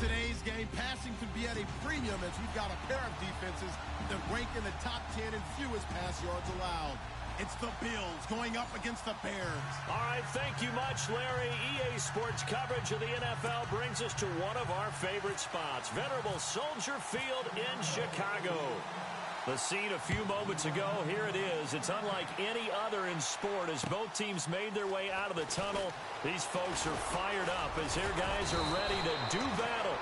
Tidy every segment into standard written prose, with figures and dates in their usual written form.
today's game, passing could be at a premium as we've got a pair of defenses that rank in the top 10 in fewest pass yards allowed. It's the Bills going up against the Bears. All right, thank you much, Larry. EA Sports coverage of the NFL brings us to one of our favorite spots, venerable Soldier Field in Chicago. The scene a few moments ago, here it is. It's unlike any other in sport as both teams made their way out of the tunnel. These folks are fired up as their guys are ready to do battle.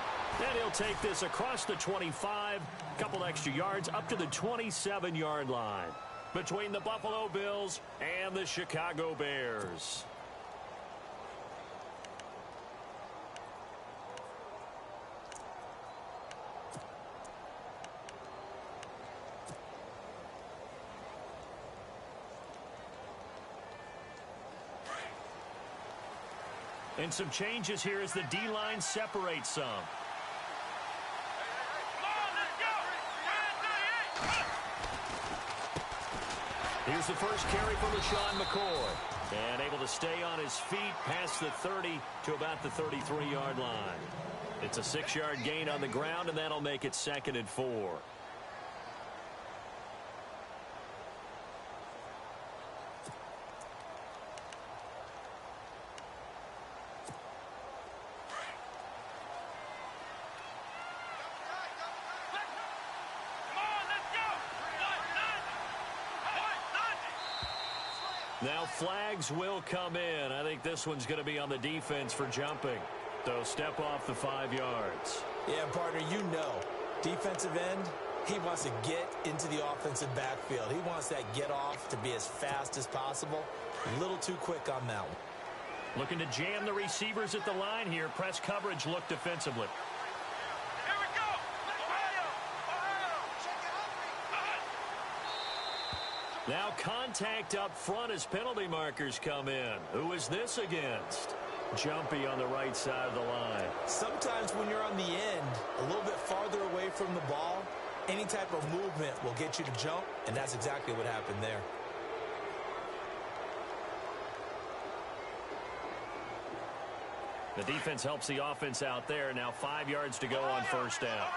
And he'll take this across the 25, couple extra yards up to the 27-yard line between the Buffalo Bills and the Chicago Bears. And some changes here as the D-line separates some. Here's the first carry for LaShawn McCoy. And able to stay on his feet past the 30 to about the 33-yard line. It's a 6-yard gain on the ground, and that'll make it 2nd and 4. Now flags will come in. I think this one's going to be on the defense for jumping. So step off the 5 yards. Yeah, partner, you know, defensive end, he wants to get into the offensive backfield. He wants that get off to be as fast as possible. A little too quick on that one. Looking to jam the receivers at the line here. Press coverage look defensively. Now contact up front as penalty markers come in. Who is this against? Jumpy on the right side of the line. Sometimes when you're on the end, a little bit farther away from the ball, any type of movement will get you to jump, and that's exactly what happened there. The defense helps the offense out there. Now 5 yards to go on first down.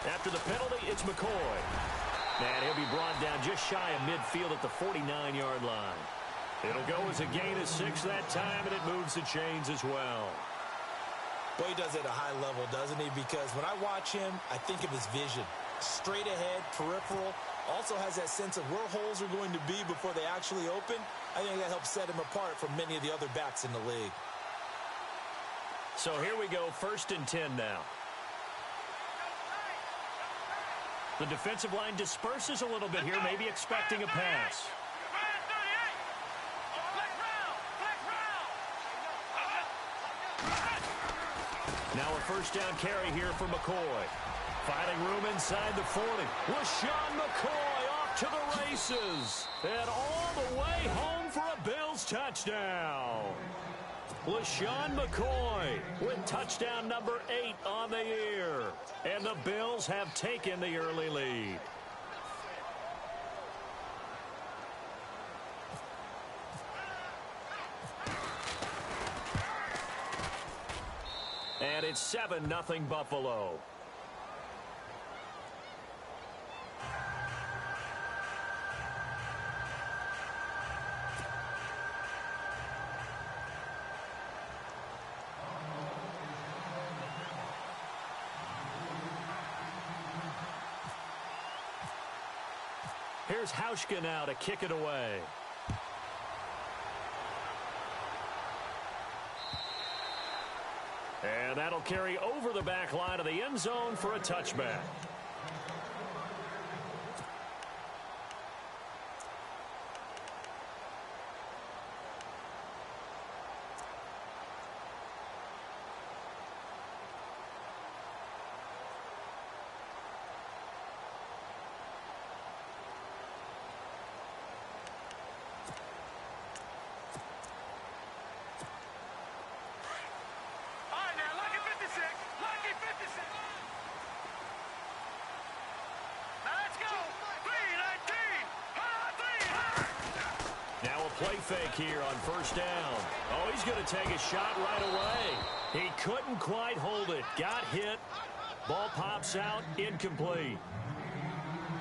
After the penalty, it's McCoy. And he'll be brought down just shy of midfield at the 49-yard line. It'll go as a gain of 6 that time, and it moves the chains as well. Boy, he does it at a high level, doesn't he? Because when I watch him, I think of his vision. Straight ahead, peripheral. Also has that sense of where holes are going to be before they actually open. I think that helps set him apart from many of the other backs in the league. So here we go, 1st and 10 now. The defensive line disperses a little bit here, maybe expecting a pass. Now a first down carry here for McCoy. Finding room inside the 40. LaShawn McCoy off to the races. And all the way home for a Bills touchdown. LaShawn McCoy with touchdown number 8 on the year. And the Bills have taken the early lead. And it's 7-0 Buffalo. Here's Hauschka now to kick it away. And that'll carry over the back line of the end zone for a touchback. play fake here on first down. Oh, he's going to take a shot right away. He couldn't quite hold it. Got hit. Ball pops out, incomplete.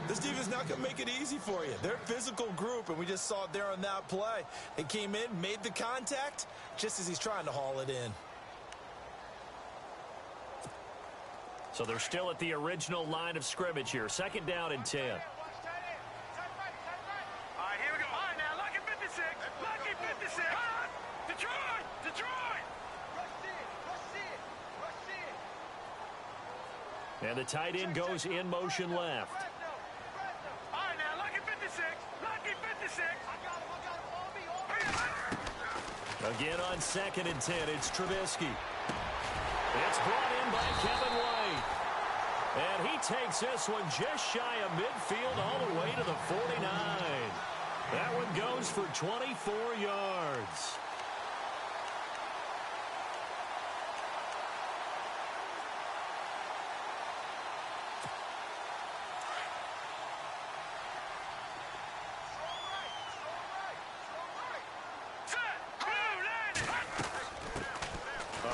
This defense is not going to make it easy for you. They're a physical group, and we just saw it there on that play. They came in, made the contact, just as he's trying to haul it in. So they're still at the original line of scrimmage here. Second down and 10. All right, here we go. All right, now, lucky 56. Lucky 56. Detroit! Detroit! And the tight end goes in motion left. All right, now, lucky 56. Lucky 56. Again on second and 10, it's Trubisky. It's brought in by Kevin White. And he takes this one just shy of midfield all the way to the 49. That one goes for 24 yards.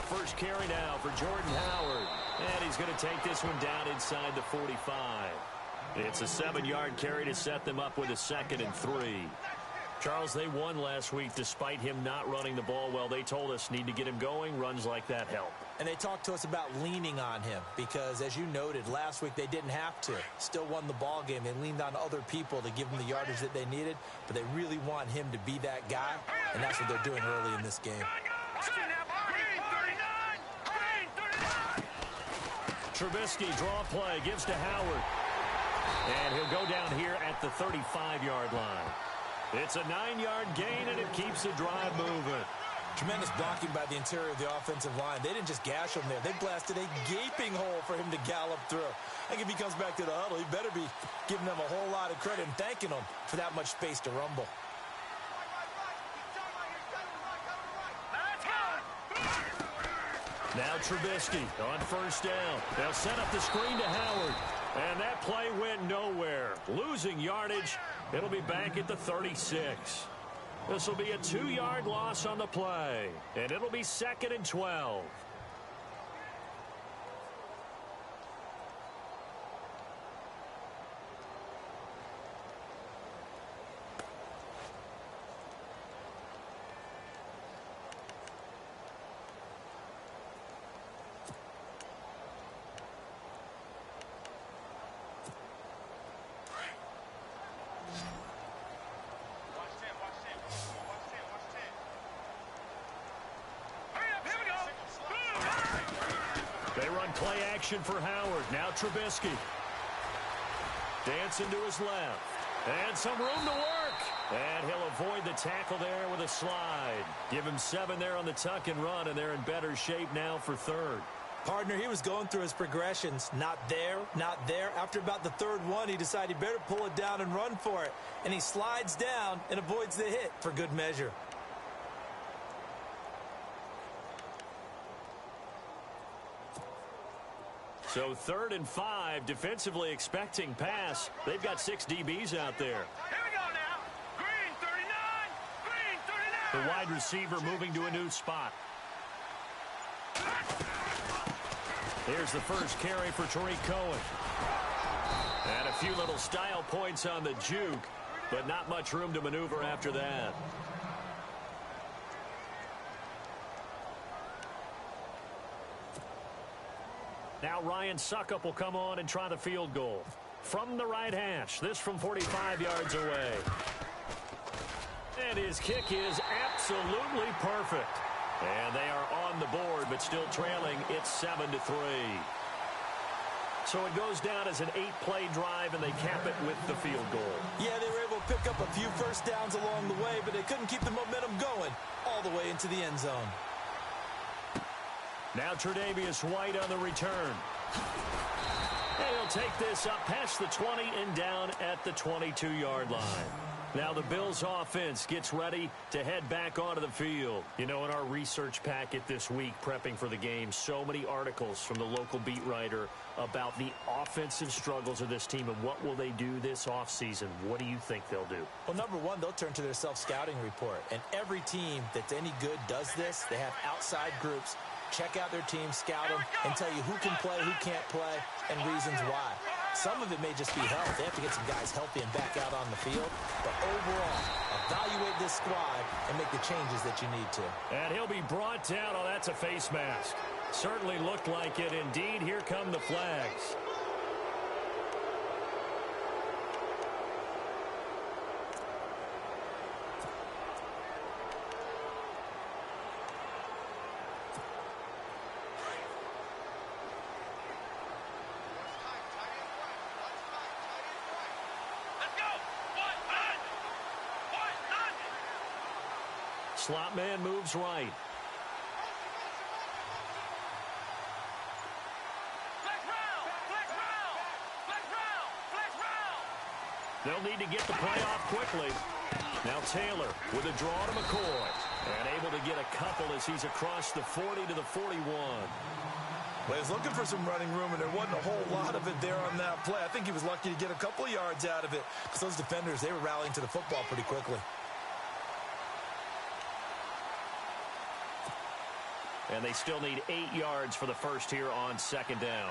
First carry now for Jordan Howard. And he's going to take this one down inside the 45. It's a 7-yard carry to set them up with a 2nd and 3. Charles, they won last week despite him not running the ball well. They told us need to get him going. Runs like that help. And they talked to us about leaning on him because, as you noted, last week they didn't have to. Still won the ball game. They leaned on other people to give them the yardage that they needed, but they really want him to be that guy, and that's what they're doing early in this game. Trubisky, draw play, gives to Howard. And he'll go down here at the 35-yard line. It's a 9-yard gain, and it keeps the drive moving. Tremendous blocking by the interior of the offensive line. They didn't just gash him there. They blasted a gaping hole for him to gallop through. I think if he comes back to the huddle, he better be giving them a whole lot of credit and thanking them for that much space to rumble. Now Trubisky on first down. They'll set up the screen to Howard. And that play went nowhere. Losing yardage. It'll be back at the 36. This will be a 2-yard loss on the play. And it'll be 2nd and 12. Play action for Howard. Now Trubisky. Dancing to his left. And some room to work. And he'll avoid the tackle there with a slide. Give him 7 there on the tuck and run, and they're in better shape now for 3rd. Partner, he was going through his progressions. Not there, not there. After about the 3rd one, he decided he better pull it down and run for it. And he slides down and avoids the hit for good measure. So 3rd and 5, defensively expecting pass. They've got 6 DBs out there. Here we go now. Green 39. Green 39. The wide receiver moving to a new spot. Here's the first carry for Tariq Cohen. And a few little style points on the juke, but not much room to maneuver after that. Now Ryan Suckup will come on and try the field goal. From the right hash, this from 45 yards away. And his kick is absolutely perfect. And they are on the board, but still trailing. It's 7-3. So it goes down as an 8-play drive, and they cap it with the field goal. Yeah, they were able to pick up a few first downs along the way, but they couldn't keep the momentum going all the way into the end zone. Now Tre'Davious White on the return. And he'll take this up past the 20 and down at the 22-yard line. Now the Bills offense gets ready to head back onto the field. You know, in our research packet this week, prepping for the game, so many articles from the local beat writer about the offensive struggles of this team and what will they do this offseason. What do you think they'll do? Well, number one, they'll turn to their self-scouting report. And every team that's any good does this. They have outside groups. Check out their team, scout them, and tell you who can play, who can't play, and reasons why. Some of it may just be health. They have to get some guys healthy and back out on the field. But overall, evaluate this squad and make the changes that you need to. And he'll be brought down. Oh, that's a face mask. Certainly looked like it. Indeed, here come the flags. Slot man moves right. They'll need to get the play off quickly. Now Taylor with a draw to McCoy. And able to get a couple as he's across the 40 to the 41. Well, he's looking for some running room, and there wasn't a whole lot of it there on that play. I think he was lucky to get a couple of yards out of it because those defenders, they were rallying to the football pretty quickly. And they still need 8 yards for the first here on second down.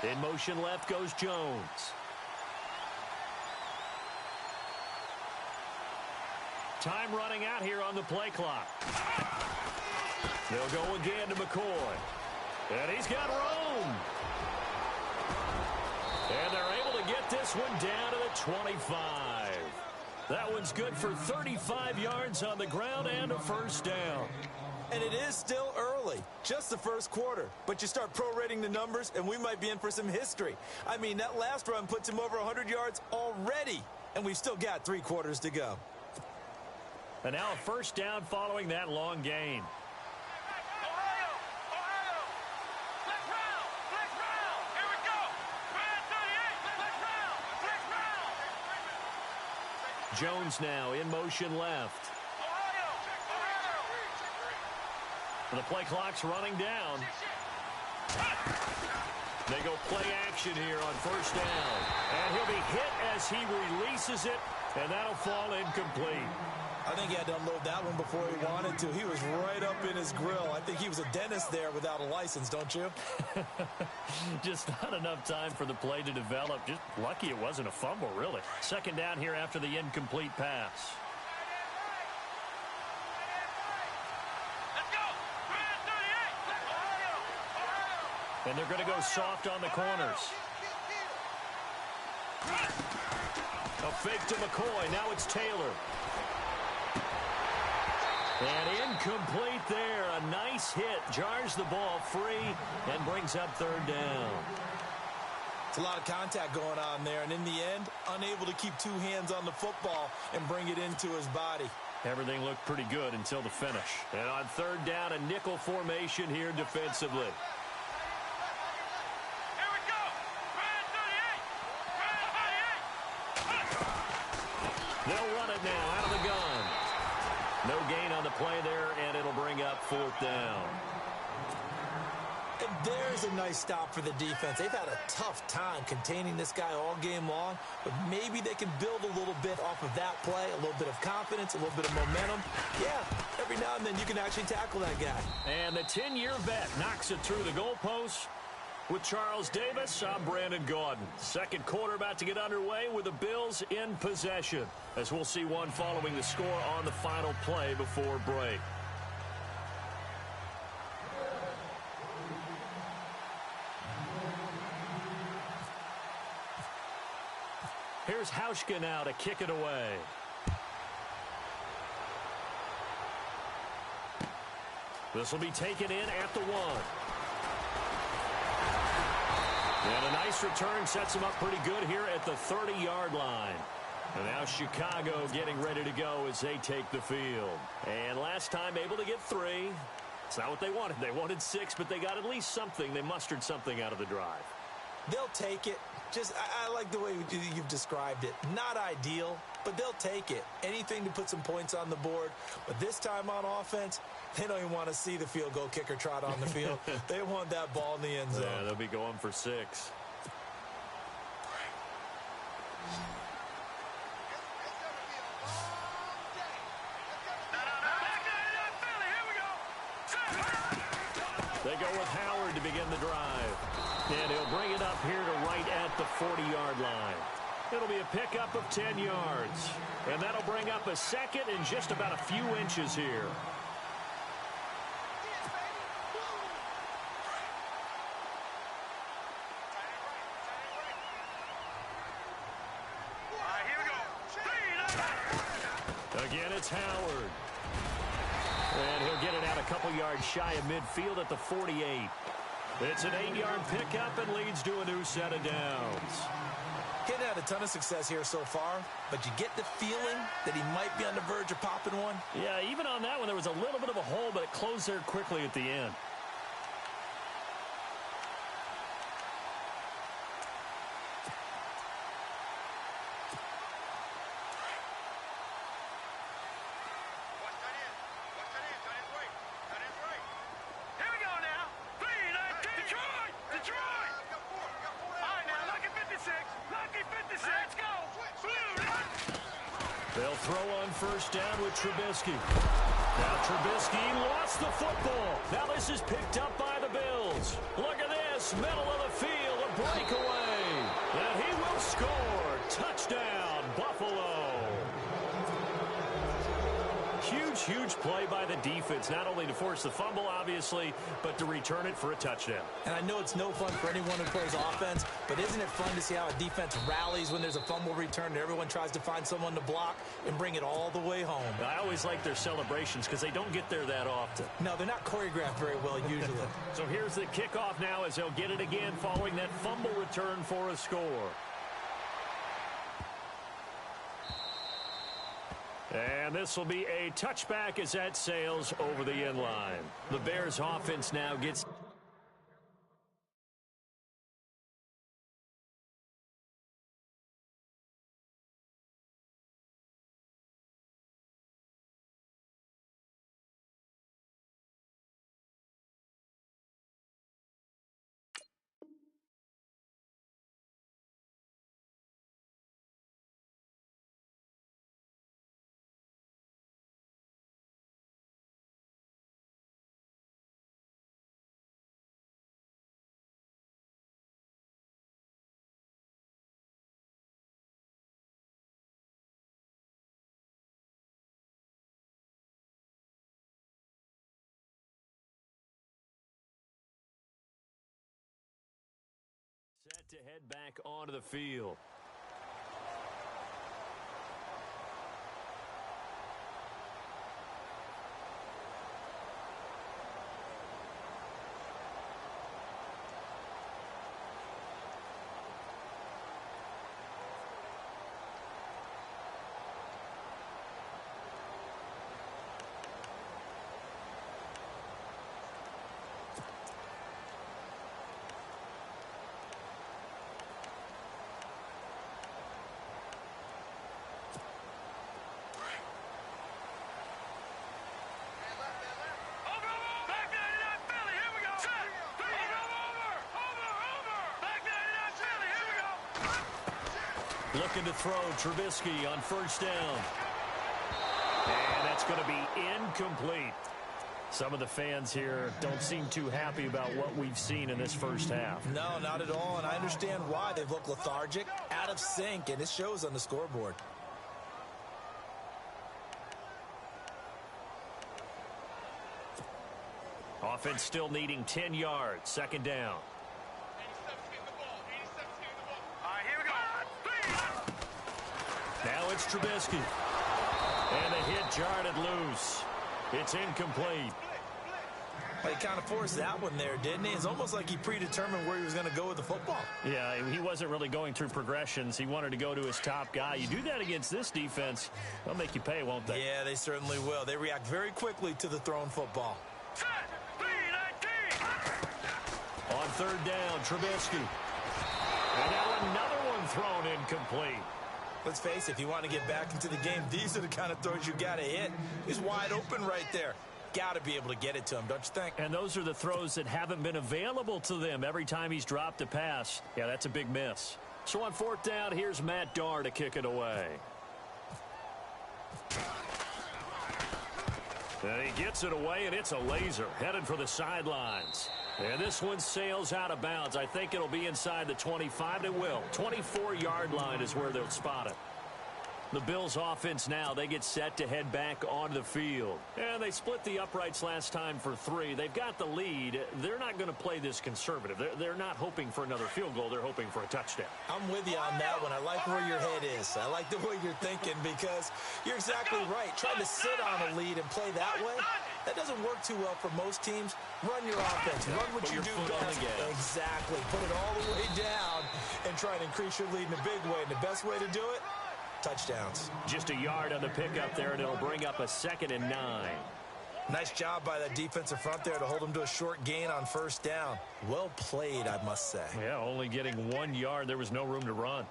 In motion left goes Jones. Time running out here on the play clock. They'll go again to McCoy. And he's got room. And they're able to get this one down to the 25. That one's good for 35 yards on the ground and a first down. And it is still early, just the first quarter. But you start prorating the numbers, and we might be in for some history. I mean, that last run puts him over 100 yards already, and we've still got 3 quarters to go. And now a first down following that long gain. Jones now in motion left. And the play clock's running down. They go play action here on first down. And he'll be hit as he releases it, and that'll fall incomplete. I think he had to unload that one before he wanted to. He was right up in his grill. I think he was a dentist there without a license, don't you? Just not enough time for the play to develop. Just lucky it wasn't a fumble, really. Second down here after the incomplete pass. And they're going to go soft on the corners. A fake to McCoy. Now it's Taylor. And incomplete there. A nice hit. Jars the ball free and brings up third down. It's a lot of contact going on there. And in the end, unable to keep 2 hands on the football and bring it into his body. Everything looked pretty good until the finish. And on third down, a nickel formation here defensively. They'll run it now out of the gun. No gain on the play there, and it'll bring up fourth down. And there's a nice stop for the defense. They've had a tough time containing this guy all game long, but maybe they can build a little bit off of that play, a little bit of confidence, a little bit of momentum. Yeah, every now and then you can actually tackle that guy. And the 10-year vet knocks it through the goalpost. With Charles Davis, I'm Brandon Gaudin. Second quarter about to get underway with the Bills in possession, as we'll see one following the score on the final play before break. Here's Hauschka now to kick it away. This will be taken in at the 1. And a nice return sets him up pretty good here at the 30-yard line. And now Chicago getting ready to go as they take the field. And last time able to get 3. It's not what they wanted. They wanted 6, but they got at least something. They mustered something out of the drive. They'll take it. I like the way you've described it. Not ideal, but they'll take it. Anything to put some points on the board. But this time on offense, they don't even want to see the field goal kicker trot on the field. They want that ball in the end zone. Yeah, they'll be going for 6. They go with Howard to begin the drive. And he'll bring it up here to right at the 40-yard line. It'll be a pickup of 10 yards. And that'll bring up a second in just about a few inches here. Again, it's Howard. And he'll get it out a couple yards shy of midfield at the 48. It's an 8-yard pickup and leads to a new set of downs. Getting had a ton of success here so far, but you get the feeling that he might be on the verge of popping one. Yeah, even on that one, there was a little bit of a hole, but it closed there quickly at the end. They'll throw on first down with Trubisky. Now Trubisky lost the football. Now this is picked up by the Bills. Look at this, middle of the field, a breakaway. And he will score. Touchdown, Buffalo. Huge play by the defense, not only to force the fumble, obviously, but to return it for a touchdown. And I know it's no fun for anyone who plays offense, but isn't it fun to see how a defense rallies when there's a fumble return and everyone tries to find someone to block and bring it all the way home? I always like their celebrations because they don't get there that often. No, they're not choreographed very well usually. So here's the kickoff now as they'll get it again following that fumble return for a score. And this will be a touchback as that sails over the end line. The Bears offense now gets... Set to head back onto the field. Looking to throw, Trubisky on first down. And that's going to be incomplete. Some of the fans here don't seem too happy about what we've seen in this first half. No, not at all, and I understand why. They've looked lethargic, out of sync, and it shows on the scoreboard. Offense still needing 10 yards, second down. Now it's Trubisky. And the hit jarred it loose. It's incomplete. Well, he kind of forced that one there, didn't he? It's almost like he predetermined where he was going to go with the football. Yeah, he wasn't really going through progressions. He wanted to go to his top guy. You do that against this defense, they'll make you pay, won't they? Yeah, they certainly will. They react very quickly to the thrown football. Set. B-19. On third down, Trubisky. And now another one thrown incomplete. Let's face it, if you want to get back into the game, these are the kind of throws you got to hit. He's wide open right there. Got to be able to get it to him, don't you think? And those are the throws that haven't been available to them every time he's dropped a pass. Yeah, that's a big miss. So on fourth down, here's Matt Darr to kick it away. And he gets it away, and it's a laser headed for the sidelines. And this one sails out of bounds. I think it'll be inside the 25. It will. 24-yard line is where they'll spot it. The Bills offense now, they get set to head back onto the field. And they split the uprights last time for 3. They've got the lead. They're not going to play this conservative. They're not hoping for another field goal. They're hoping for a touchdown. I'm with you on that one. I like where your head is. I like the way you're thinking because you're exactly right. Trying to sit on a lead and play that way, that doesn't work too well for most teams. Run your offense. Run what you do best. Exactly. Put it all the way down and try to increase your lead in a big way. And the best way to do it, touchdowns. Just a yard on the pickup there, and it'll bring up a 2nd and 9. Nice job by that defensive front there to hold him to a short gain on first down. Well played, I must say. Yeah, only getting 1 yard. There was no room to run.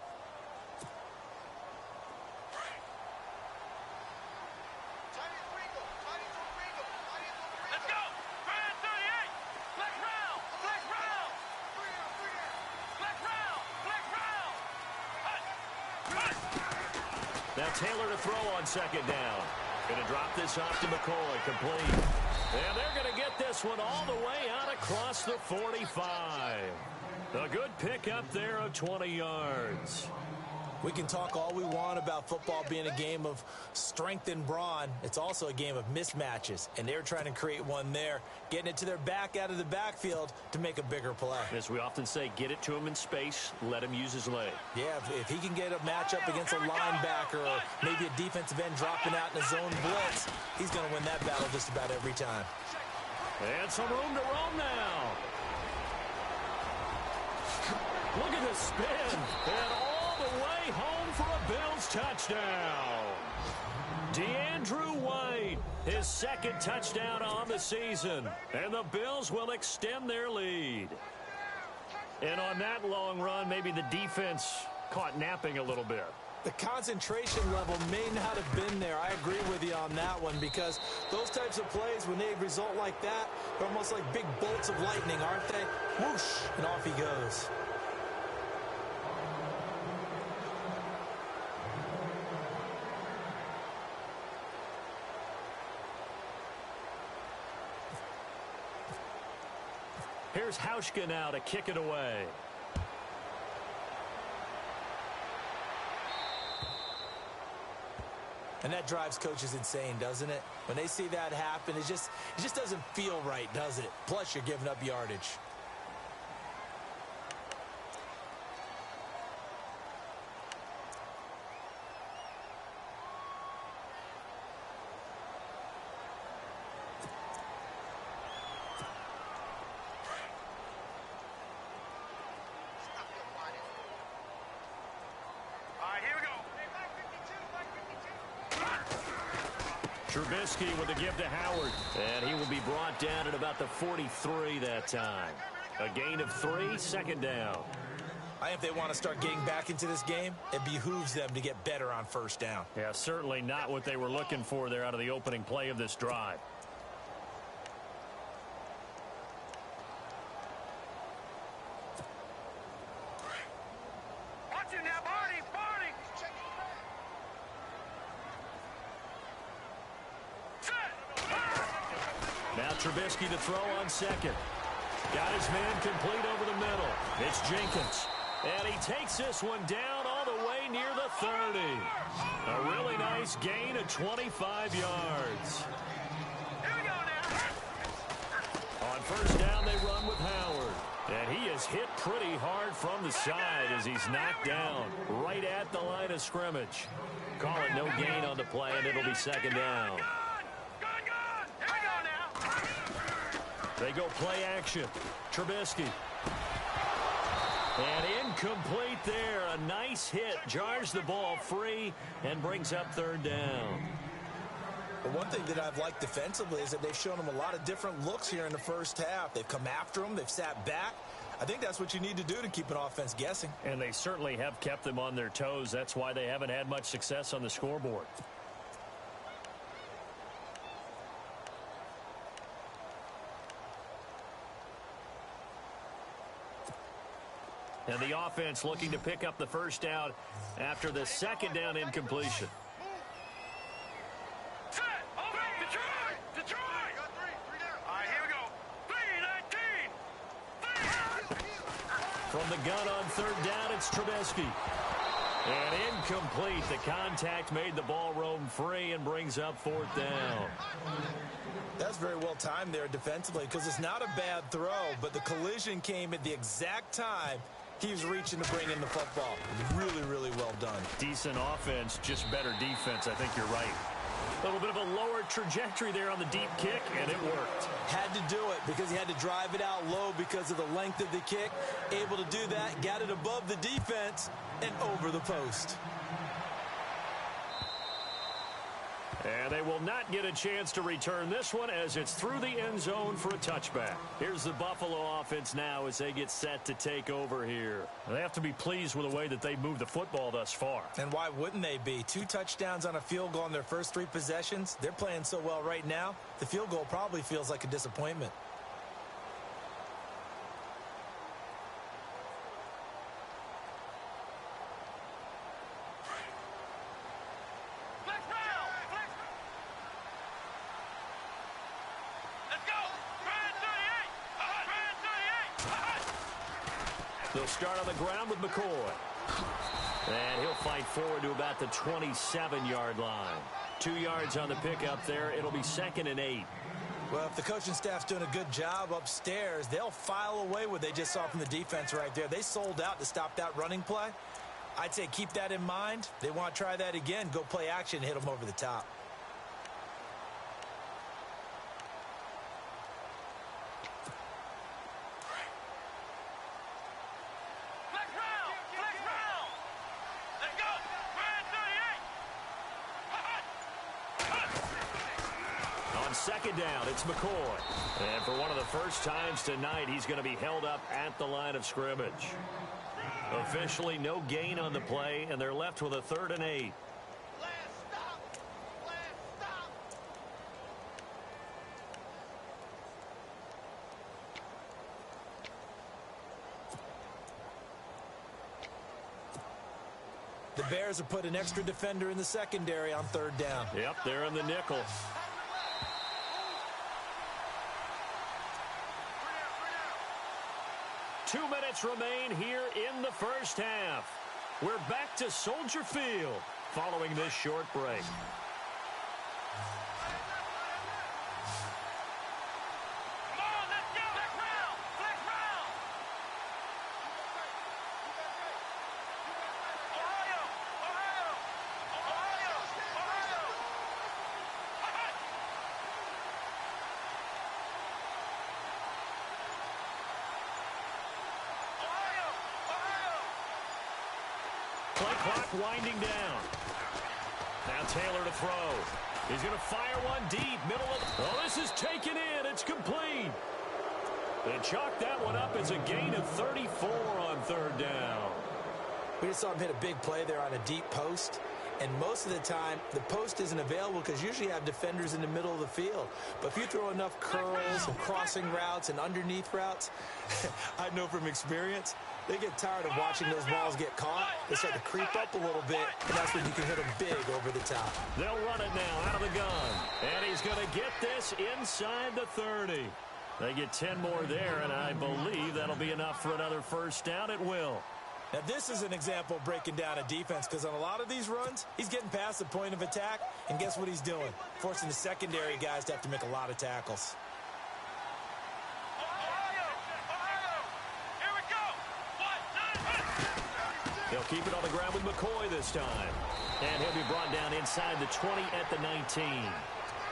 Let's go. Grand 38. Flex round. Flex round. Flex round. Flex round. Hut. Now Taylor to throw on 2nd down. Going to drop this off to McCoy, complete. And they're going to get this one all the way out across the 45. A good pickup there of 20 yards. We can talk all we want about football being a game of strength and brawn. It's also a game of mismatches, and they're trying to create one there, getting it to their back out of the backfield to make a bigger play. As we often say, get it to him in space, let him use his leg. Yeah, if he can get a matchup against a linebacker or maybe a defensive end dropping out in a zone blitz, he's going to win that battle just about every time. And some room to roam now. Look at the spin. And all the way home for a Bills touchdown. DeAndrew White, his 2nd touchdown on the season. And the Bills will extend their lead. And on that long run, maybe the defense caught napping a little bit. The concentration level may not have been there. I agree with you on that one because those types of plays, when they result like that, they're almost like big bolts of lightning, aren't they? Whoosh, and off he goes. Here's Hauschka now to kick it away. And that drives coaches insane, doesn't it? When they see that happen, it just doesn't feel right, does it? Plus, you're giving up yardage. Trubisky with the give to Howard. And he will be brought down at about the 43 that time. A gain of 3, 2nd down. I think if they want to start getting back into this game, it behooves them to get better on first down. Yeah, certainly not what they were looking for there out of the opening play of this drive. Watch him now, Barney. Barney. Now Trubisky to throw on 2nd. Got his man complete over the middle. It's Jenkins. And he takes this one down all the way near the 30. A really nice gain of 25 yards. Here we go now. On first down, they run with Howard. And he is hit pretty hard from the side as he's knocked down right at the line of scrimmage. Call it no gain on the play, and it'll be 2nd down. They go play action. Trubisky. And incomplete there. A nice hit. Jars the ball free and brings up third down. But one thing that I've liked defensively is that they've shown them a lot of different looks here in the first half. They've come after them. They've sat back. I think that's what you need to do to keep an offense guessing. And they certainly have kept them on their toes. That's why they haven't had much success on the scoreboard. And the offense looking to pick up the first down after the second down incompletion. Set. Over. Detroit. Detroit. All right, here we go. 3-19. From the gun on third down, it's Trubisky. And incomplete. The contact made the ball roam free and brings up fourth down. That's very well timed there defensively because it's not a bad throw, but the collision came at the exact time he was reaching to bring in the football. Really, really well done. Decent offense, just better defense. I think you're right. A little bit of a lower trajectory there on the deep kick, and it worked. Had to do it because he had to drive it out low because of the length of the kick. Able to do that, got it above the defense and over the post. And they will not get a chance to return this one as it's through the end zone for a touchback. Here's the Buffalo offense now as they get set to take over here. They have to be pleased with the way that they moved the football thus far. And why wouldn't they be? 2 touchdowns on a field goal in their first 3 possessions. They're playing so well right now, the field goal probably feels like a disappointment. They'll start on the ground with McCoy. And he'll fight forward to about the 27-yard line. 2 yards on the pickup there. It'll be 2nd and 8. Well, if the coaching staff's doing a good job upstairs, they'll file away what they just saw from the defense right there. They sold out to stop that running play. I'd say keep that in mind. They want to try that again. Go play action, hit them over the top. Second down, it's McCoy. And for one of the first times tonight, he's going to be held up at the line of scrimmage. Officially, no gain on the play, and they're left with a 3rd and 8. The Bears have put an extra defender in the secondary on 3rd down. Yep, they're in the nickel. Two minutes remain here in the first half. We're back to Soldier Field following this short break. Play clock winding down. Now Taylor to throw. He's going to fire one deep, middle of... Oh, this is taken in. It's complete. They chalk that one up as a gain of 34 on 3rd down. We just saw him hit a big play there on a deep post. And most of the time, the post isn't available because usually you have defenders in the middle of the field. But if you throw enough curls and crossing routes and underneath routes, I know from experience, they get tired of watching those balls get caught. They start to creep up a little bit, and that's when you can hit them big over the top. They'll run it now out of the gun. And he's going to get this inside the 30. They get 10 more there, and I believe that'll be enough for another first down. It will. Now, this is an example of breaking down a defense because on a lot of these runs, he's getting past the point of attack, and guess what he's doing? Forcing the secondary guys to have to make a lot of tackles. They'll keep it on the ground with McCoy this time. And he'll be brought down inside the 20 at the 19.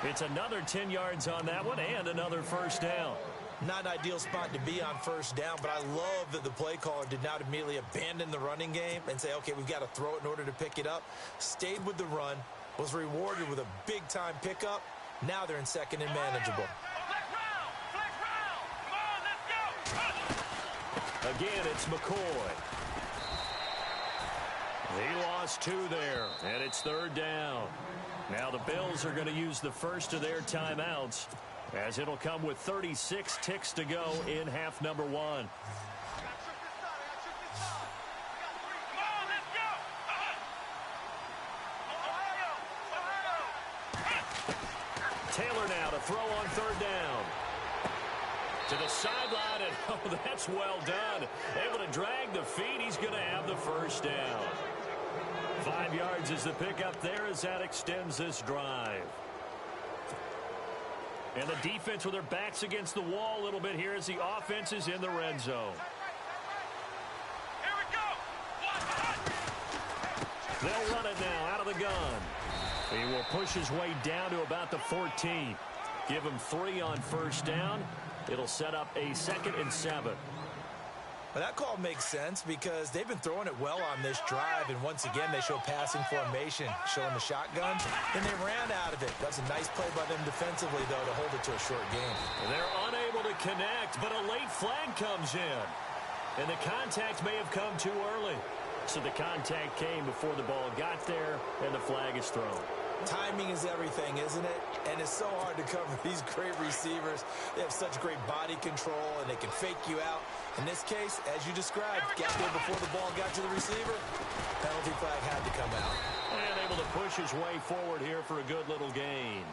It's another 10 yards on that one and another first down. Not an ideal spot to be on first down, but I love that the play caller did not immediately abandon the running game and say, okay, we've got to throw it in order to pick it up. Stayed with the run, was rewarded with a big-time pickup. Now they're in second and manageable. Again, it's McCoy. He lost 2 there, and it's third down. Now the Bills are going to use the first of their timeouts, as it'll come with 36 ticks to go in half number 1. Taylor now to throw on third down. To the sideline, and oh, that's well done. Able to drag the feet. He's going to have the first down. 5 yards is the pickup there as that extends this drive. And the defense with their backs against the wall a little bit here as the offense is in the red zone. Here we go. They'll run it now out of the gun. He will push his way down to about the 14. Give him 3 on first down. It'll set up a 2nd and 7. Well, that call makes sense because they've been throwing it well on this drive, and once again they show passing formation, showing the shotgun, and they ran out of it. That's a nice play by them defensively, though, to hold it to a short game. They're unable to connect, but a late flag comes in, and the contact may have come too early. So the contact came before the ball got there, and the flag is thrown. Timing is everything, isn't it? And it's so hard to cover these great receivers. They have such great body control, and they can fake you out. In this case, as you described, got there before the ball got to the receiver. Penalty flag had to come out. And able to push his way forward here for a good little gain.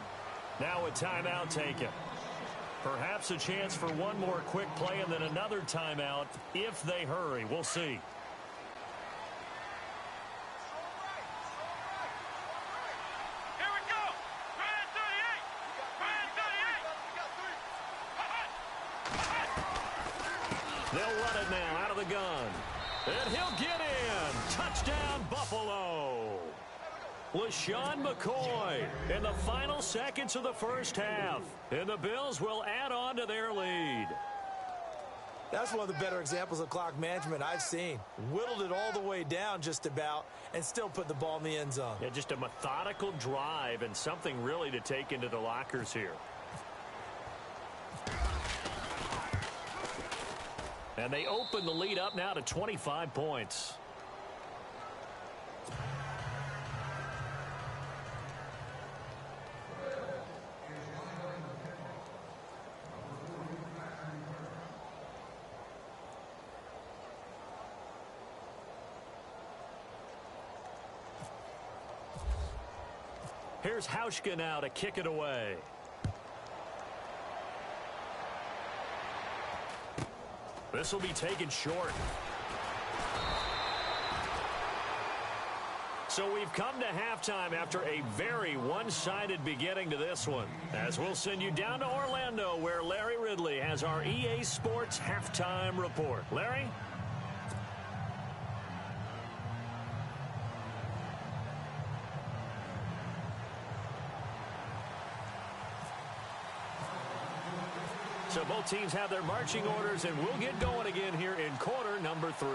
Now a timeout taken. Perhaps a chance for one more quick play and then another timeout if they hurry. We'll see. They'll run it now out of the gun. And he'll get in. Touchdown, Buffalo. LaShawn McCoy in the final seconds of the first half. And the Bills will add on to their lead. That's one of the better examples of clock management I've seen. Whittled it all the way down just about and still put the ball in the end zone. Yeah, just a methodical drive and something really to take into the lockers here. And they open the lead up now to 25 points. Here's Hauschka now to kick it away. This will be taken short. So we've come to halftime after a very one-sided beginning to this one. As we'll send you down to Orlando where Larry Ridley has our EA Sports halftime report. Larry? So both teams have their marching orders, and we'll get going again here in quarter number 3.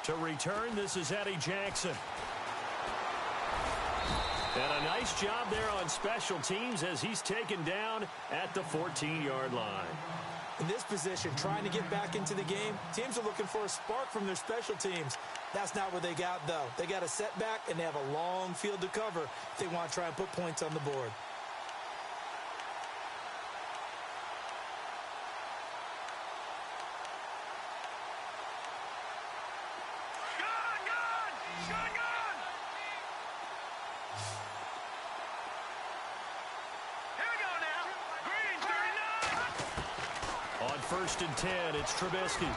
To return, this is Eddie Jackson. And a nice job there on special teams as he's taken down at the 14-yard line. In this position, trying to get back into the game, teams are looking for a spark from their special teams. That's not what they got, though. They got a setback, and they have a long field to cover if they want to try and put points on the board. First and 10, it's Trubisky.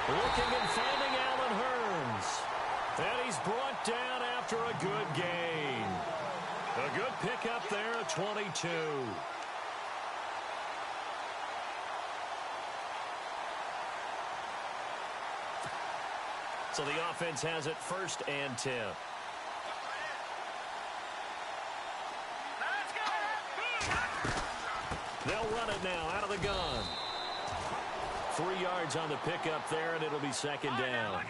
Looking and finding Allen Hurns. And he's brought down after a good gain. A good pickup there at 22. So the offense has it first and 10. They'll run it now out of the gun. 3 yards on the pickup there, and it'll be second down.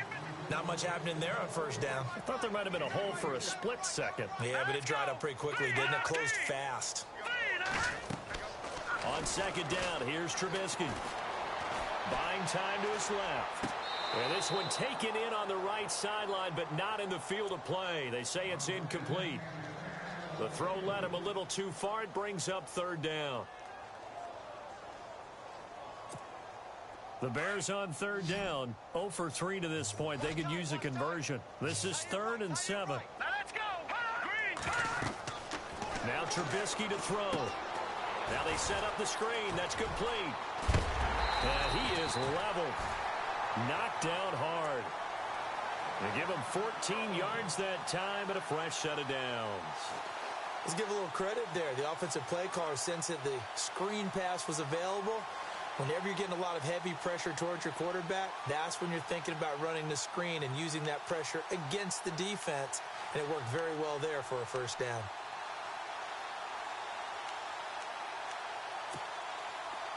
Not much happening there on first down. I thought there might have been a hole for a split second. Yeah, but it dried up pretty quickly, didn't it? Closed fast. On second down, here's Trubisky. Buying time to his left. And this one taken in on the right sideline, but not in the field of play. They say it's incomplete. The throw led him a little too far. It brings up third down. The Bears on third down. 0 for 3 to this point. They could use a conversion. This is 3rd and 7. Now let's go. Green. Now Trubisky to throw. Now they set up the screen. That's complete. And he is leveled. Knocked down hard. They give him 14 yards that time and a fresh set of downs. Let's give a little credit there. The offensive play caller sensed that the screen pass was available. Whenever you're getting a lot of heavy pressure towards your quarterback, that's when you're thinking about running the screen and using that pressure against the defense. And it worked very well there for a first down.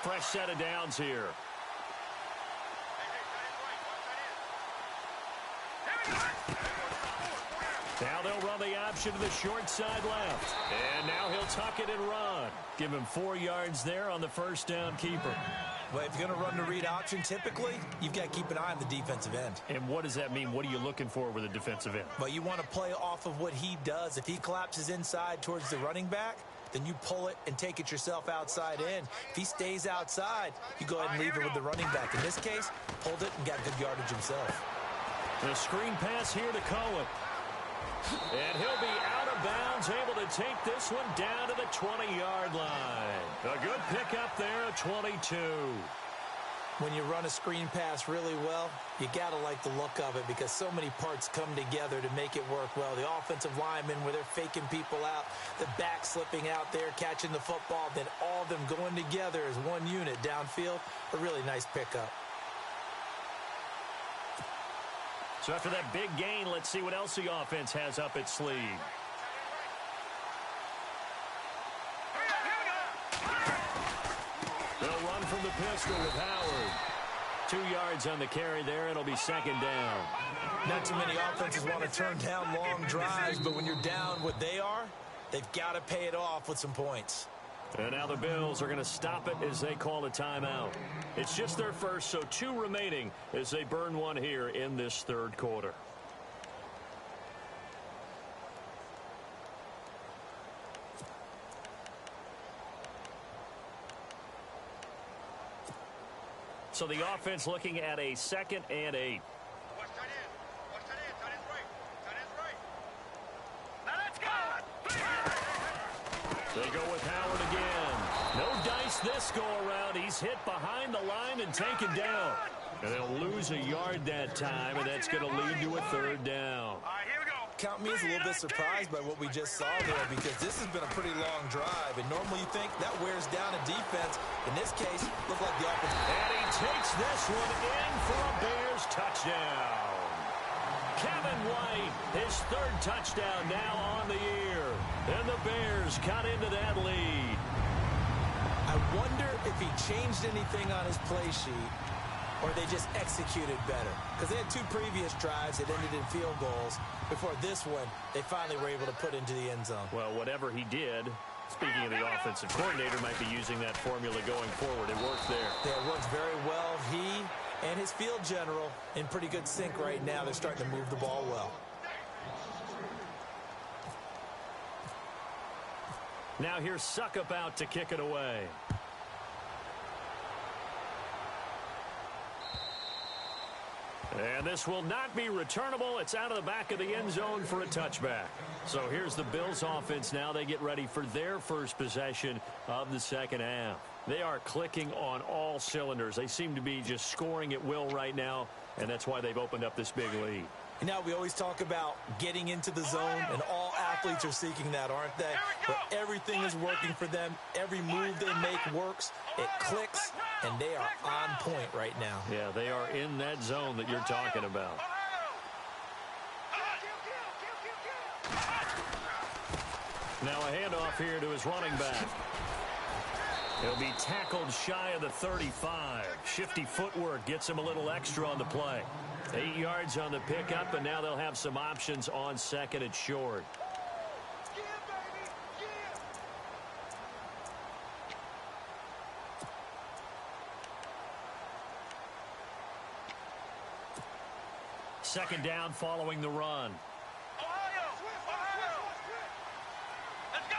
Fresh set of downs here. Now they'll run the option to the short side left. And now he'll tuck it and run. Give him 4 yards there on the first down keeper. Well, if you're going to run the read option, typically, you've got to keep an eye on the defensive end. And what does that mean? What are you looking for with a defensive end? Well, you want to play off of what he does. If he collapses inside towards the running back, then you pull it and take it yourself outside in. If he stays outside, you go ahead and leave it with the running back. In this case, pulled it and got good yardage himself. The screen pass here to Cohen. And he'll be out of bounds, able to take this one down to the 20-yard line. A good pickup there at 22. When you run a screen pass really well, you got to like the look of it because so many parts come together to make it work well. The offensive linemen, where they're faking people out, the back slipping out there, catching the football, then all of them going together as one unit downfield. A really nice pickup. So after that big gain, let's see what else the offense has up its sleeve. They'll run from the pistol with Howard. 2 yards on the carry there. It'll be second down. Not too many offenses want to turn down long drives, but when you're down what they are, they've got to pay it off with some points. And now the Bills are going to stop it as they call a timeout. It's just their first, so 2 remaining as they burn one here in this third quarter. So the offense looking at a 2nd and 8. They go with Howard again. No dice this go around. He's hit behind the line and taken down. And they'll lose a yard that time, and that's going to lead to a third down. All right, here we go. Count me as a little bit surprised by what we just saw there because this has been a pretty long drive. And normally you think that wears down a defense. In this case, looked like the offense. And he takes this one in for a Bears touchdown. Kevin White, his 3rd touchdown now on the year. And the Bears got into that lead. I wonder if he changed anything on his play sheet or they just executed better. Because they had 2 previous drives that ended in field goals. Before this one, they finally were able to put into the end zone. Well, whatever he did, speaking of the offensive coordinator, might be using that formula going forward. It worked there. Yeah, it works very well. He and his field general in pretty good sync right now. They're starting to move the ball well. Now here's Suckup out to kick it away. And this will not be returnable. It's out of the back of the end zone for a touchback. So here's the Bills offense now. They get ready for their first possession of the second half. They are clicking on all cylinders. They seem to be just scoring at will right now, and that's why they've opened up this big lead. You know, we always talk about getting into the zone, and all athletes are seeking that, aren't they? Where everything is working for them. Every move they make works. It clicks, and they are on point right now. Yeah, they are in that zone that you're talking about. Now a handoff here to his running back. He'll be tackled shy of the 35. Shifty footwork gets him a little extra on the play. 8 yards on the pickup, and now they'll have some options on second and short. Second down following the run. Let's go.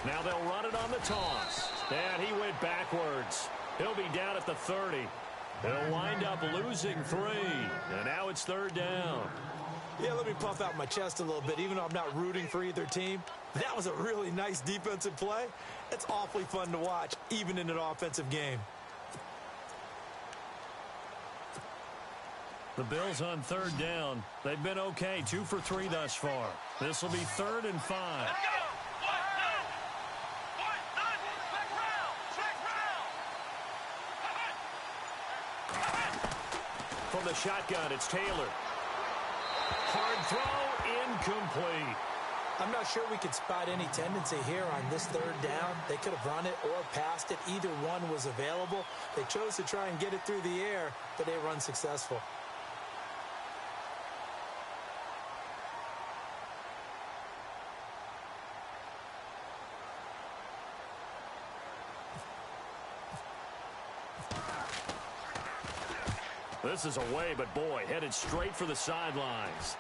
Now they'll run it on the toss. And he went backwards. He'll be down at the 30. They'll wind up losing 3. And now it's third down. Yeah, let me puff out my chest a little bit, even though I'm not rooting for either team. That was a really nice defensive play. It's awfully fun to watch, even in an offensive game. The Bills on third down. They've been okay, 2 for 3 thus far. This will be 3rd and 5. From the shotgun, it's Taylor. Hard throw, incomplete. I'm not sure we could spot any tendency here on this third down. They could have run it or passed it. Either one was available. They chose to try and get it through the air, but they were unsuccessful. This is away, but boy, headed straight for the sidelines.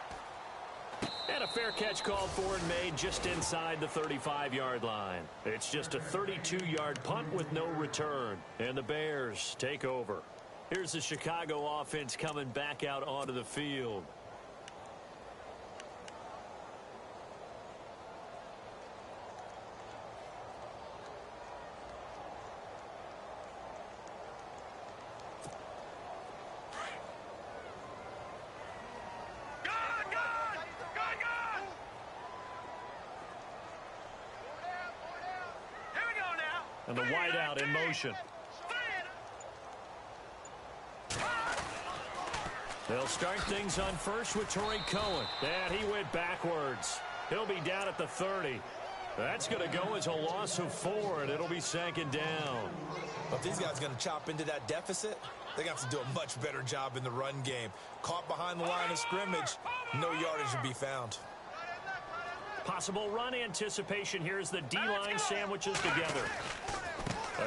And a fair catch called for and made just inside the 35-yard line. It's just a 32-yard punt with no return. And the Bears take over. Here's the Chicago offense coming back out onto the field. And the wideout in motion. They'll start things on first with Torrey Cohen. And he went backwards. He'll be down at the 30. That's going to go as a loss of 4, and it'll be second down. Well, if these guys are going to chop into that deficit, they're going to have to do a much better job in the run game. Caught behind the line of scrimmage, no yardage to be found. Possible run anticipation here as the D-line sandwiches together.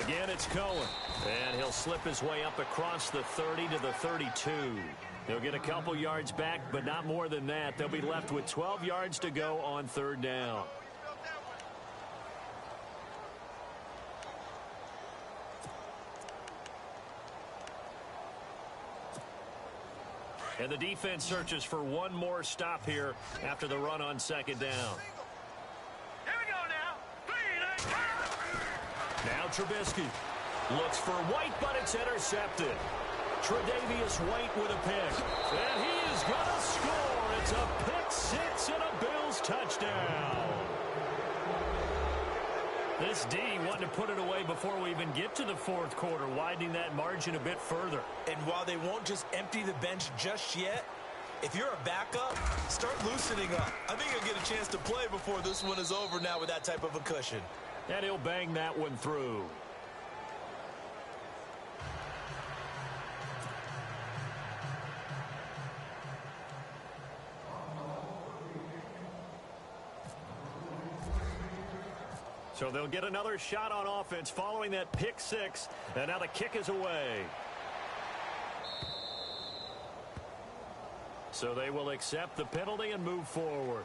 Again, it's Cohen. And he'll slip his way up across the 30 to the 32. He'll get a couple yards back, but not more than that. They'll be left with 12 yards to go on third down. And the defense searches for one more stop here after the run on second down. Here we go now. Now Trubisky looks for White, but it's intercepted. Tre'Davious White with a pick. And he is going to score. It's a pick six and a Bills touchdown. This D wanted to put it away before we even get to the fourth quarter, widening that margin a bit further. And while they won't just empty the bench just yet, if you're a backup, start loosening up. I think you'll get a chance to play before this one is over now with that type of a cushion. And he'll bang that one through. So they'll get another shot on offense following that pick six. And now the kick is away. So they will accept the penalty and move forward.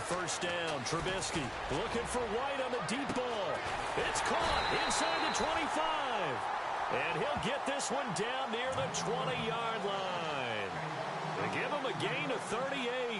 First down, Trubisky looking for White on the deep ball. It's caught inside the 25. And he'll get this one down near the 20-yard line. They give him a gain of 38.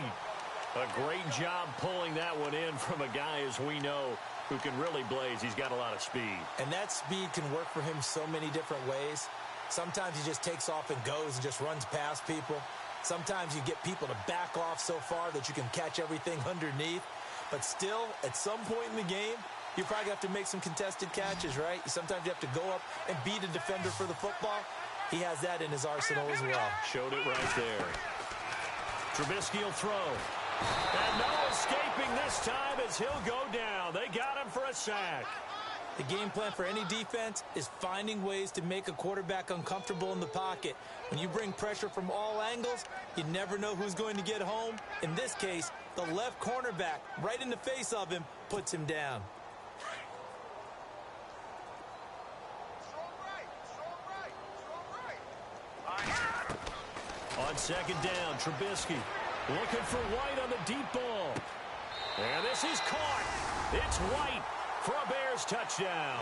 A great job pulling that one in from a guy, as we know, who can really blaze. He's got a lot of speed. And that speed can work for him so many different ways. Sometimes he just takes off and goes and just runs past people. Sometimes you get people to back off so far that you can catch everything underneath. But still, at some point in the game, you probably have to make some contested catches, right? Sometimes you have to go up and beat a defender for the football. He has that in his arsenal as well. Showed it right there. Trubisky will throw. And no escaping this time as he'll go down. They got him for a sack. The game plan for any defense is finding ways to make a quarterback uncomfortable in the pocket. When you bring pressure from all angles, you never know who's going to get home. In this case, the left cornerback, right in the face of him, puts him down. On second down, Trubisky looking for White on the deep ball. And this is caught. It's White for a Bears touchdown.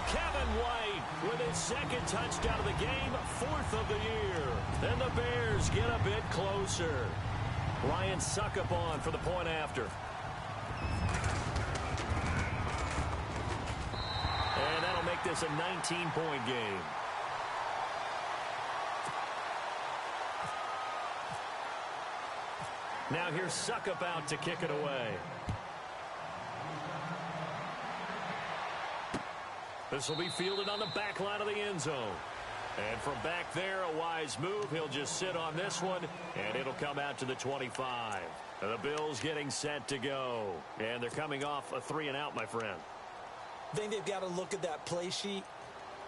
Kevin White with his second touchdown of the game, 4th of the year. Then the Bears get a bit closer. Ryan Suckup on for the point after. And that'll make this a 19-point game. Now here's Suckup out to kick it away. This will be fielded on the back line of the end zone. And from back there, a wise move. He'll just sit on this one, and it'll come out to the 25. The Bills getting set to go. And they're coming off a 3-and-out, my friend. I think they've got to look at that play sheet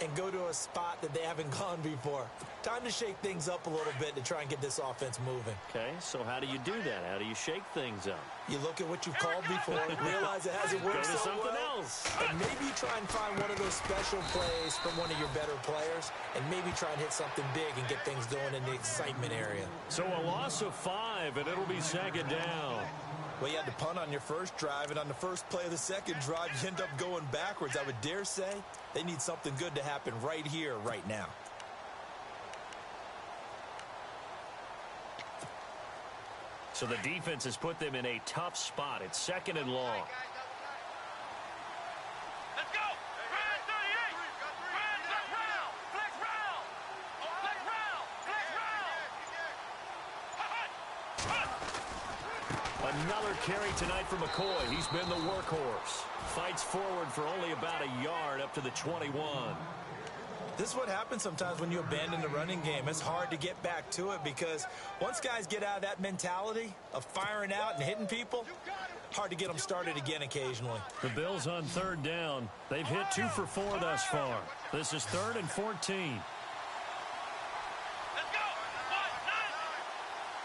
and go to a spot that they haven't gone before. Time to shake things up a little bit to try and get this offense moving. Okay, so how do you do that? How do you shake things up? You look at what you've called before, realize it hasn't worked Go to so something well, else. and maybe try and find one of those special plays from one of your better players, and maybe try and hit something big and get things going in the excitement area. So a loss of 5, and it'll be second down. Well, you had to punt on your first drive, and on the first play of the second drive, you end up going backwards. I would dare say they need something good to happen right here, right now. So the defense has put them in a tough spot. It's 2nd and long. Let's go! Run 38! Run, flex round! Flex round! Flex round! Flex round! Another carry tonight for McCoy. He's been the workhorse. Fights forward for only about a yard up to the 21. This is what happens sometimes when you abandon the running game. It's hard to get back to it because once guys get out of that mentality of firing out and hitting people, hard to get them started again occasionally. The Bills on 3rd down. They've hit 2 for 4 thus far. This is 3rd and 14. Let's go! 1-9!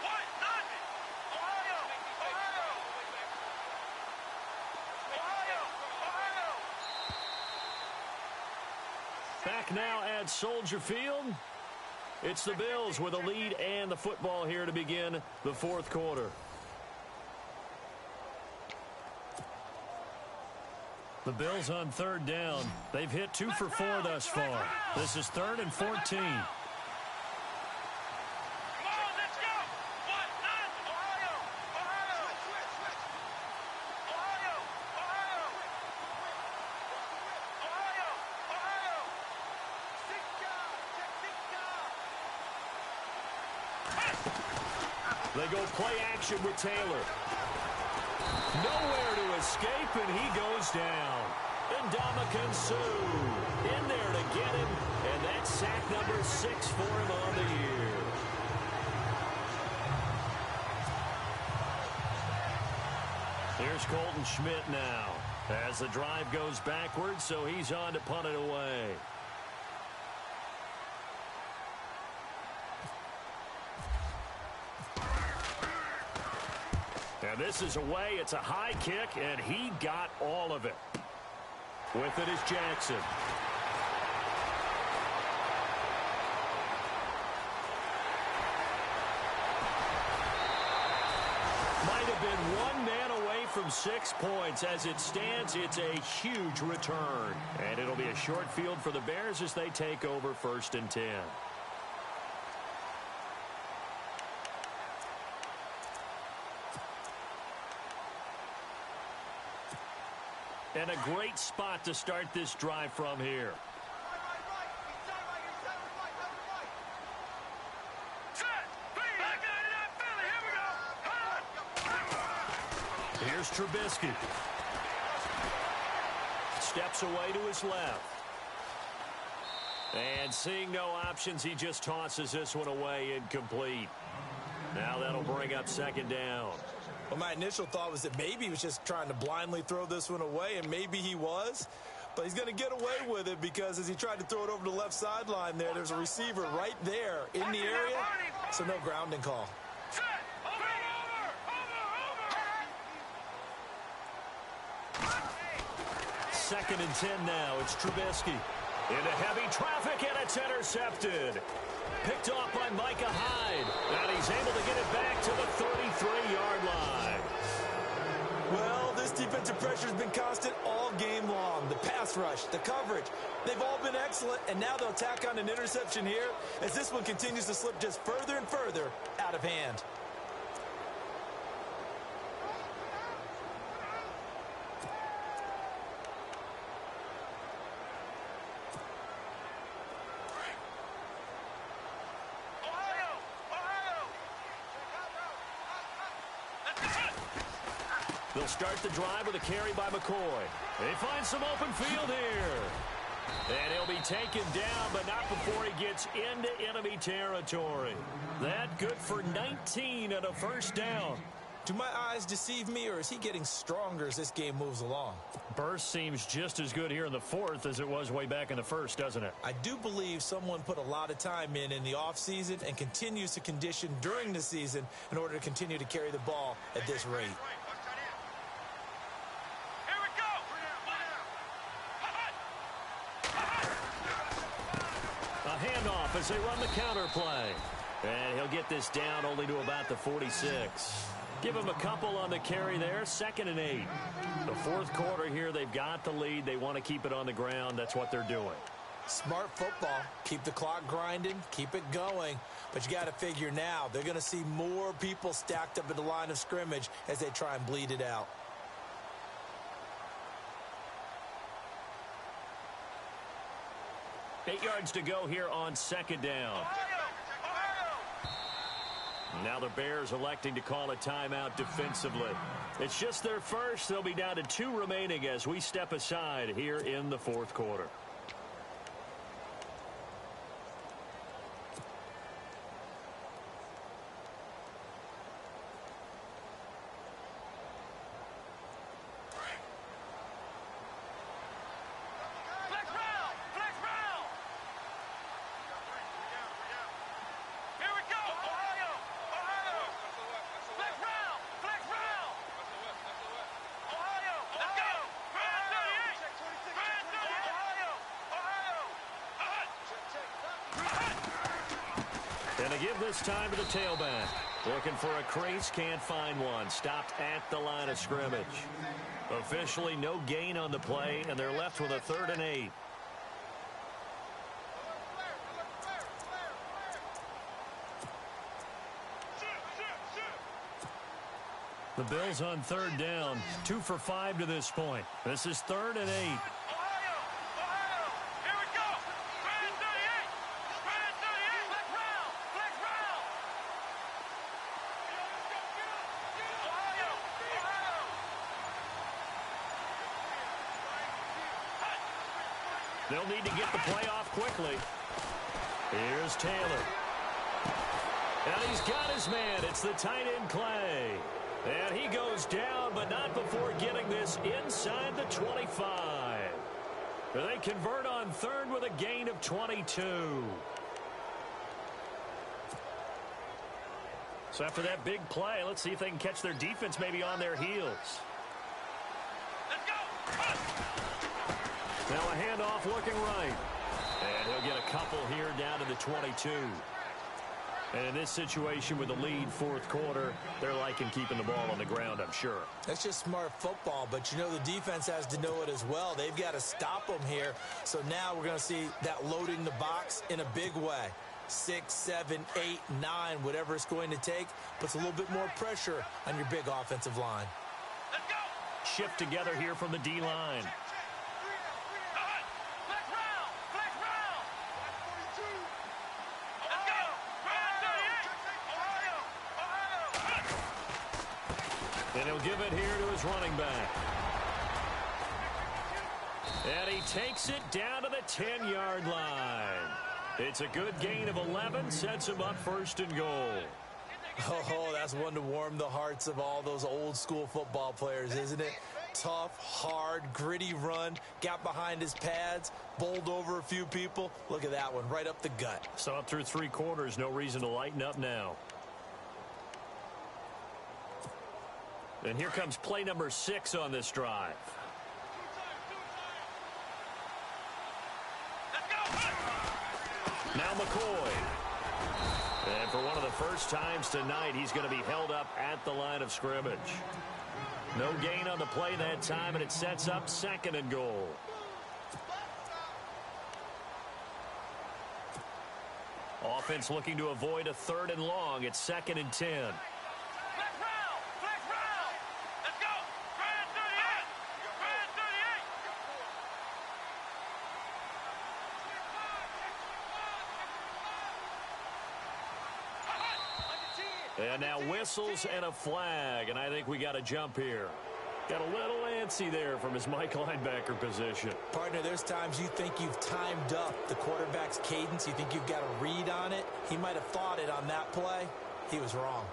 1-9! Ohio! Back now at Soldier Field. It's the Bills with a lead and the football here to begin the 4th quarter. The Bills on 3rd down. They've hit 2 for 4 thus far. This is 3rd and 14. They go play action with Taylor. Nowhere to escape, and he goes down. And Ndamukong Suh in there to get him, and that's sack number 6 for him on the year. Here's Colton Schmidt now as the drive goes backwards, so he's on to punt it away. And this is away. It's a high kick, and he got all of it. With it is Jackson. Might have been one man away from 6 points. As it stands, it's a huge return. And it'll be a short field for the Bears as they take over 1st and 10. And a great spot to start this drive from here. Here's Trubisky. Steps away to his left. And seeing no options, he just tosses this one away incomplete. Now that'll bring up second down. Well, my initial thought was that maybe he was just trying to blindly throw this one away, and maybe he was. But he's going to get away with it because as he tried to throw it over the left sideline there's a receiver right there in the area, so no grounding call. Second and 10 now. It's Trubisky. Into heavy traffic, and it's intercepted. Picked off by Micah Hyde. And he's able to get it back to the 33-yard line. Well, this defensive pressure has been constant all game long. The pass rush, the coverage, they've all been excellent, and now they'll tack on an interception here as this one continues to slip just further and further out of hand. They'll start the drive with a carry by McCoy. They find some open field here. And he'll be taken down, but not before he gets into enemy territory. That good for 19 and a first down. Do my eyes deceive me, or is he getting stronger as this game moves along? Burst seems just as good here in the fourth as it was way back in the first, doesn't it? I do believe someone put a lot of time in the offseason and continues to condition during the season in order to continue to carry the ball at this rate. Handoff as they run the counter play. And he'll get this down only to about the 46. Give him a couple on the carry there. 2nd and 8. The fourth quarter here, they've got the lead. They want to keep it on the ground. That's what they're doing. Smart football. Keep the clock grinding. Keep it going. But you got to figure now, they're going to see more people stacked up at the line of scrimmage as they try and bleed it out. Eight yards to go here on second down. Now the Bears electing to call a timeout defensively. It's just their first. They'll be down to 2 remaining as we step aside here in the fourth quarter. And they give this time to the tailback. Looking for a crease, can't find one. Stopped at the line of scrimmage. Officially no gain on the play, and they're left with a 3rd and 8. The Bills on 3rd down. 2 for 5 to this point. This is 3rd and 8. They'll need to get the play off quickly. Here's Taylor. And he's got his man. It's the tight end Clay. And he goes down, but not before getting this inside the 25. They convert on 3rd with a gain of 22. So after that big play, let's see if they can catch their defense maybe on their heels. Now a handoff looking right. And he'll get a couple here down to the 22. And in this situation with the lead fourth quarter, they're liking keeping the ball on the ground, I'm sure. That's just smart football, but you know the defense has to know it as well. They've got to stop them here. So now we're going to see that loading the box in a big way. 6, 7, 8, 9, whatever it's going to take, puts a little bit more pressure on your big offensive line. Let's go. Shift together here from the D-line. And he'll give it here to his running back. And he takes it down to the 10-yard line. It's a good gain of 11, sets him up first and goal. Oh, that's one to warm the hearts of all those old-school football players, isn't it? Tough, hard, gritty run, got behind his pads, bowled over a few people. Look at that one, right up the gut. So up through 3 quarters, no reason to lighten up now. And here comes play number 6 on this drive. Now McCoy. And for one of the first times tonight, he's going to be held up at the line of scrimmage. No gain on the play that time, and it sets up 2nd and goal. Offense looking to avoid a 3rd and long. It's 2nd and 10. And now whistles and a flag, and I think we got a jump here. Got a little antsy there from his Mike linebacker position. Partner, there's times you think you've timed up the quarterback's cadence. You think you've got a read on it. He might have thought it on that play. He was wrong.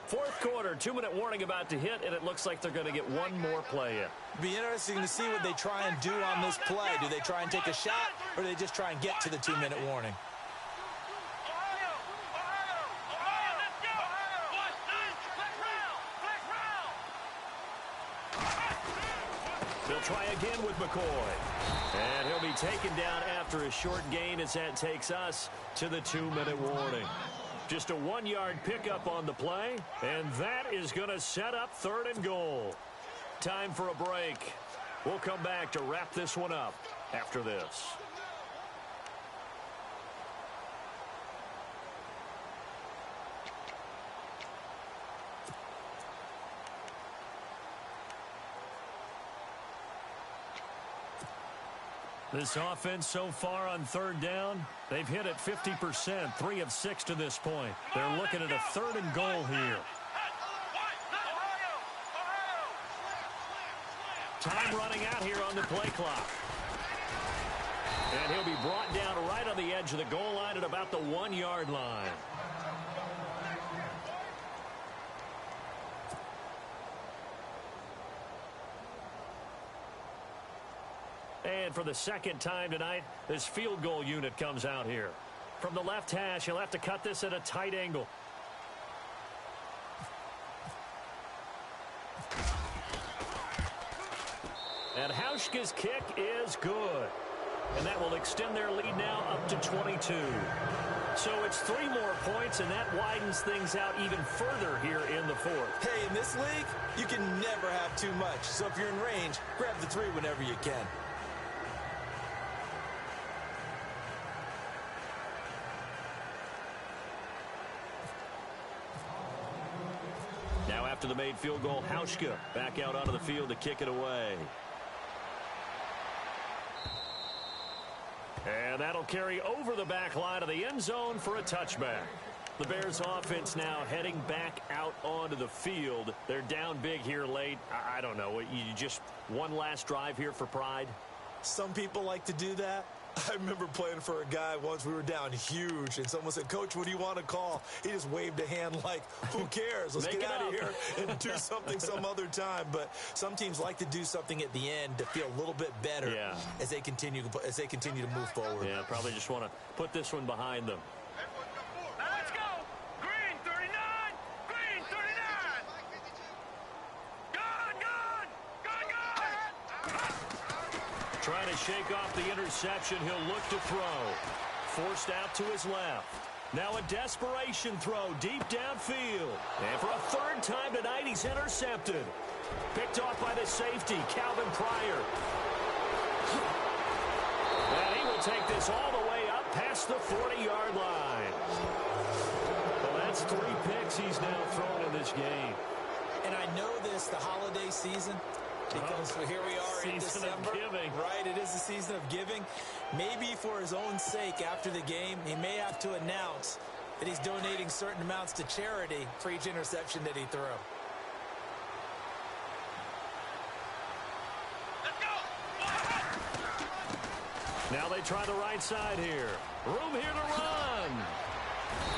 Fourth quarter, 2-minute warning about to hit, and it looks like they're going to get one more play in. Be interesting to see what they try and do on this play. Do they try and take a shot, or do they just try and get to the 2-minute warning? They'll try again with McCoy. And he'll be taken down after a short gain as that takes us to the 2-minute warning. Just a 1-yard pickup on the play, and that is going to set up 3rd and goal. Time for a break. We'll come back to wrap this one up after this. This offense so far on 3rd down, they've hit it 50%, 3 of 6 to this point. They're looking at a 3rd and goal here. Time running out here on the play clock. And he'll be brought down right on the edge of the goal line at about the 1-yard line. And for the 2nd time tonight, this field goal unit comes out here. From the left hash, he'll have to cut this at a tight angle. And Hauschka's kick is good. And that will extend their lead now up to 22. So it's 3 more points, and that widens things out even further here in the 4th. Hey, in this league, you can never have too much. So if you're in range, grab the 3 whenever you can. Now after the made field goal, Hauschka back out onto the field to kick it away. And that'll carry over the back line of the end zone for a touchback. The Bears offense now heading back out onto the field. They're down big here late. I don't know. You just one last drive here for pride? Some people like to do that. I remember playing for a guy once. We were down huge, and someone said, "Coach, what do you want to call?" He just waved a hand like, who cares? Let's get out of here and do something some other time. But some teams like to do something at the end to feel a little bit better as they continue to move forward. Yeah, probably just want to put this one behind them. Let's go. Green 39. Green 39. Gone. Trying to shake off the interception. He'll look to throw. Forced out to his left. Now a desperation throw deep downfield. And for a 3rd time tonight, he's intercepted. Picked off by the safety, Calvin Pryor. And he will take this all the way up past the 40-yard line. Well, that's 3 picks he's now thrown in this game. And I know this, the holiday season, because here we are in December. Right, it is the season of giving. Maybe for his own sake after the game, he may have to announce that he's donating certain amounts to charity for each interception that he threw. Now they try the right side here. Room here to run.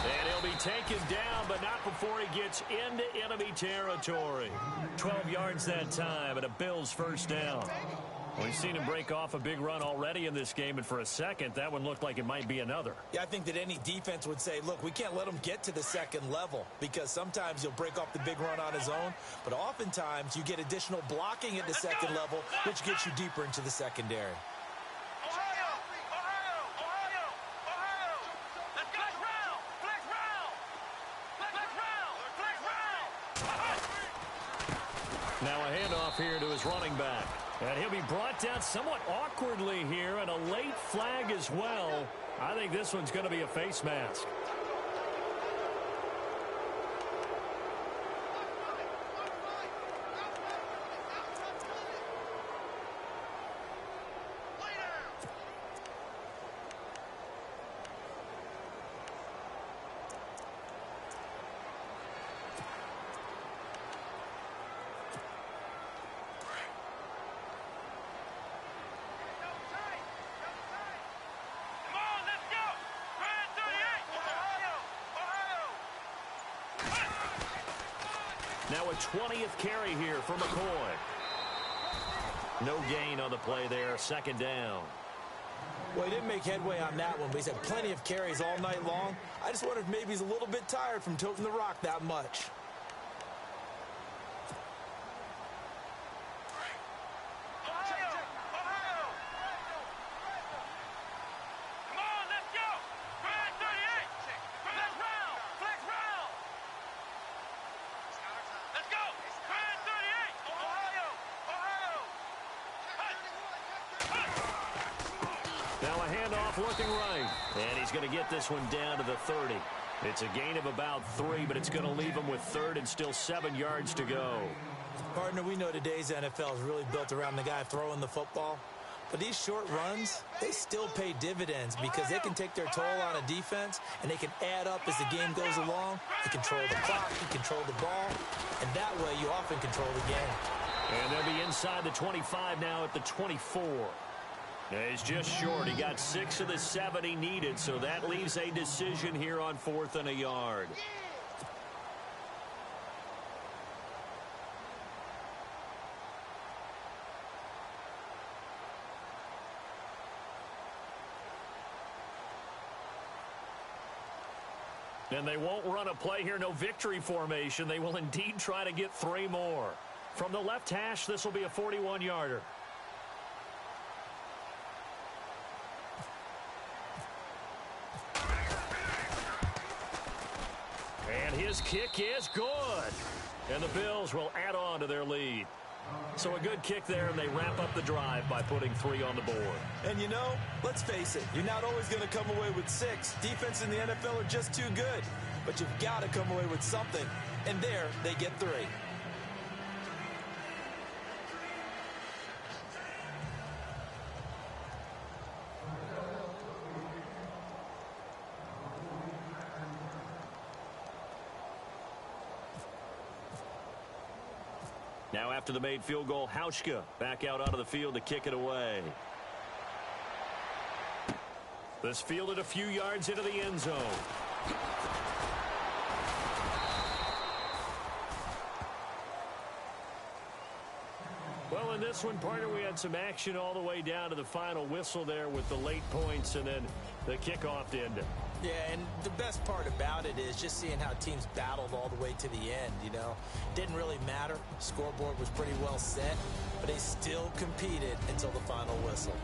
And he'll be taken down, but not before he gets into enemy territory. 12 yards that time, and a Bills first down. We've seen him break off a big run already in this game, and for a second, that one looked like it might be another. Yeah, I think that any defense would say, look, we can't let him get to the second level, because sometimes he'll break off the big run on his own, but oftentimes you get additional blocking at the second level, which gets you deeper into the secondary. Now a handoff here to his running back. And he'll be brought down somewhat awkwardly here, and a late flag as well. I think this one's going to be a face mask. Now a 20th carry here for McCoy. No gain on the play there. Second down. Well, he didn't make headway on that one, but he's had plenty of carries all night long. I just wonder if maybe he's a little bit tired from toting the rock that much. Looking right, and he's going to get this one down to the 30. It's a gain of about 3, but it's going to leave him with third and still 7 yards to go. Partner, we know today's NFL is really built around the guy throwing the football, but these short runs, they still pay dividends because they can take their toll on a defense, and they can add up as the game goes along. You control the clock, you control the ball, and that way you often control the game. And they'll be inside the 25 now at the 24. He's just short. He got 6 of the 7 he needed, so that leaves a decision here on 4th and a yard. And they won't run a play here, no victory formation. They will indeed try to get 3 more. From the left hash, this will be a 41-yarder. And his kick is good. And the Bills will add on to their lead. So a good kick there, and they wrap up the drive by putting 3 on the board. And you know, let's face it, you're not always going to come away with 6. Defense in the NFL are just too good. But you've got to come away with something. And there, they get 3. Now after the made field goal, Hauschka back out onto the field to kick it away. This fielded a few yards into the end zone. Well, in this one, partner, we had some action all the way down to the final whistle there with the late points and then the kickoff to end it. Yeah, and the best part about it is just seeing how teams battled all the way to the end, you know. Didn't really matter. Scoreboard was pretty well set, but they still competed until the final whistle.